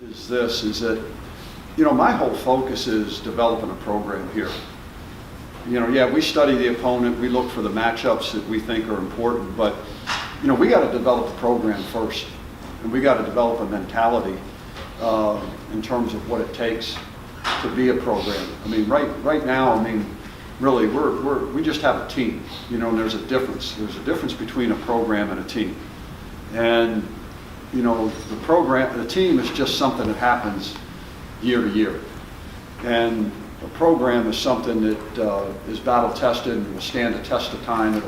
is that, my whole focus is developing a program here. Yeah, we study the opponent, we look for the matchups that we think are important, but, we got to develop a program first, and we got to develop a mentality in terms of what it takes to be a program. Right now, really, we just have a team, and there's a difference. There's a difference between a program and a team. And, the team is just something that happens year to year. And a program is something that is battle tested and will stand the test of time.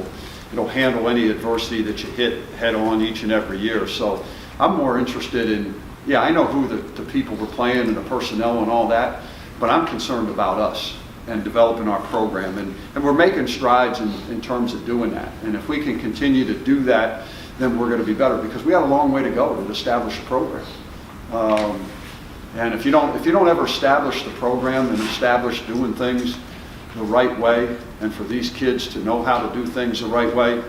It'll handle any adversity that you hit head on each and every year. So I'm more interested in, I know who the people we're playing and the personnel and all that, but I'm concerned about us and developing our program. And we're making strides in terms of doing that. And if we can continue to do that, then we're going to be better, because we have a long way to go to establish a program. And if you don't ever establish the program and establish doing things the right way, and for these kids to know how to do things the right way,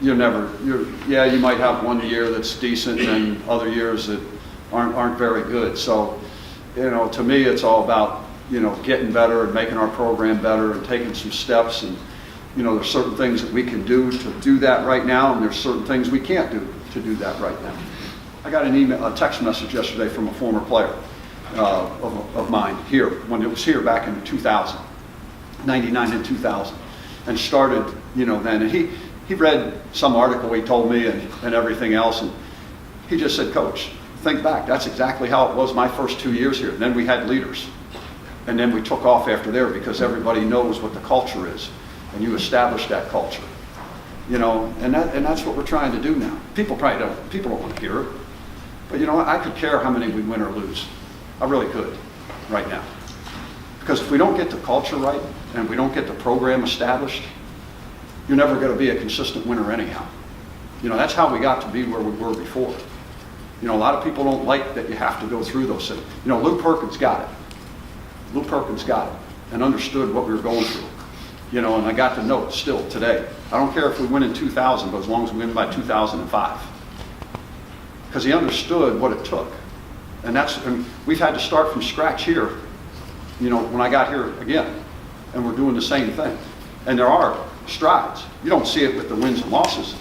you might have one year that's decent and other years that aren't very good. So, to me, it's all about, getting better and making our program better and taking some steps. And, there's certain things that we can do to do that right now, and there's certain things we can't do to do that right now. I got a text message yesterday from a former player of mine here, when it was here back in 2000, 99 and 2000, and started, then. And he read some article he told me and everything else, and he just said, "Coach, think back, that's exactly how it was my first 2 years here. And then we had leaders. And then we took off after there, because everybody knows what the culture is. And you establish that culture. And that's what we're trying to do now. People don't want to hear it. But I could care how many we win or lose. I really could right now. Because if we don't get the culture right and we don't get the program established, you're never going to be a consistent winner anyhow. That's how we got to be where we were before. A lot of people don't like that you have to go through those things. Luke Perkins got it. Luke Perkins got it and understood what we were going through. And I got to know it still today. I don't care if we win in 2000, but as long as we win by 2005. Because he understood what it took. And we've had to start from scratch here, when I got here again. And we're doing the same thing. And there are strides. You don't see it with the wins and losses,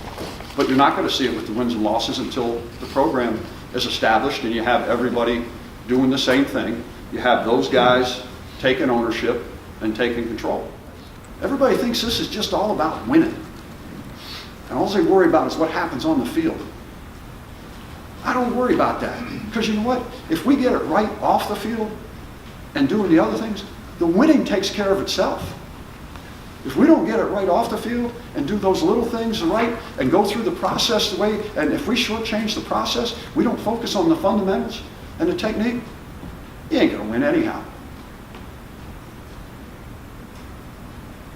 but you're not going to see it with the wins and losses until the program is established and you have everybody doing the same thing. You have those guys taking ownership and taking control. Everybody thinks this is just all about winning. And all they worry about is what happens on the field. I don't worry about that. Because you know what? If we get it right off the field and doing the other things, the winning takes care of itself. If we don't get it right off the field and do those little things right and go through the process the way, and if we shortchange the process, we don't focus on the fundamentals and the technique, you ain't going to win anyhow.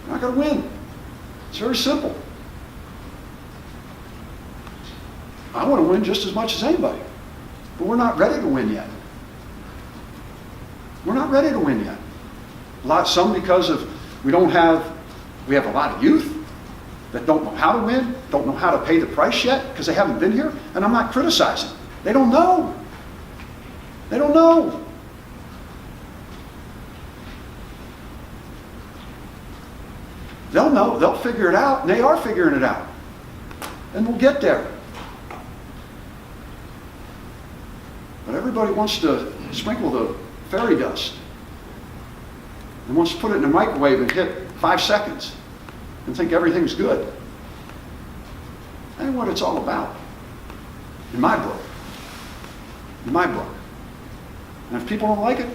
You're not going to win. It's very simple. I want to win just as much as anybody, but we're not ready to win yet. We're not ready to win yet. Some because of we have a lot of youth that don't know how to win, don't know how to pay the price yet because they haven't been here, and I'm not criticizing. They don't know. They don't know. They'll know, they'll figure it out, and they are figuring it out. And we'll get there. But everybody wants to sprinkle the fairy dust and wants to put it in a microwave and hit 5 seconds and think everything's good. That ain't what it's all about. In my book. In my book. And if people don't like it,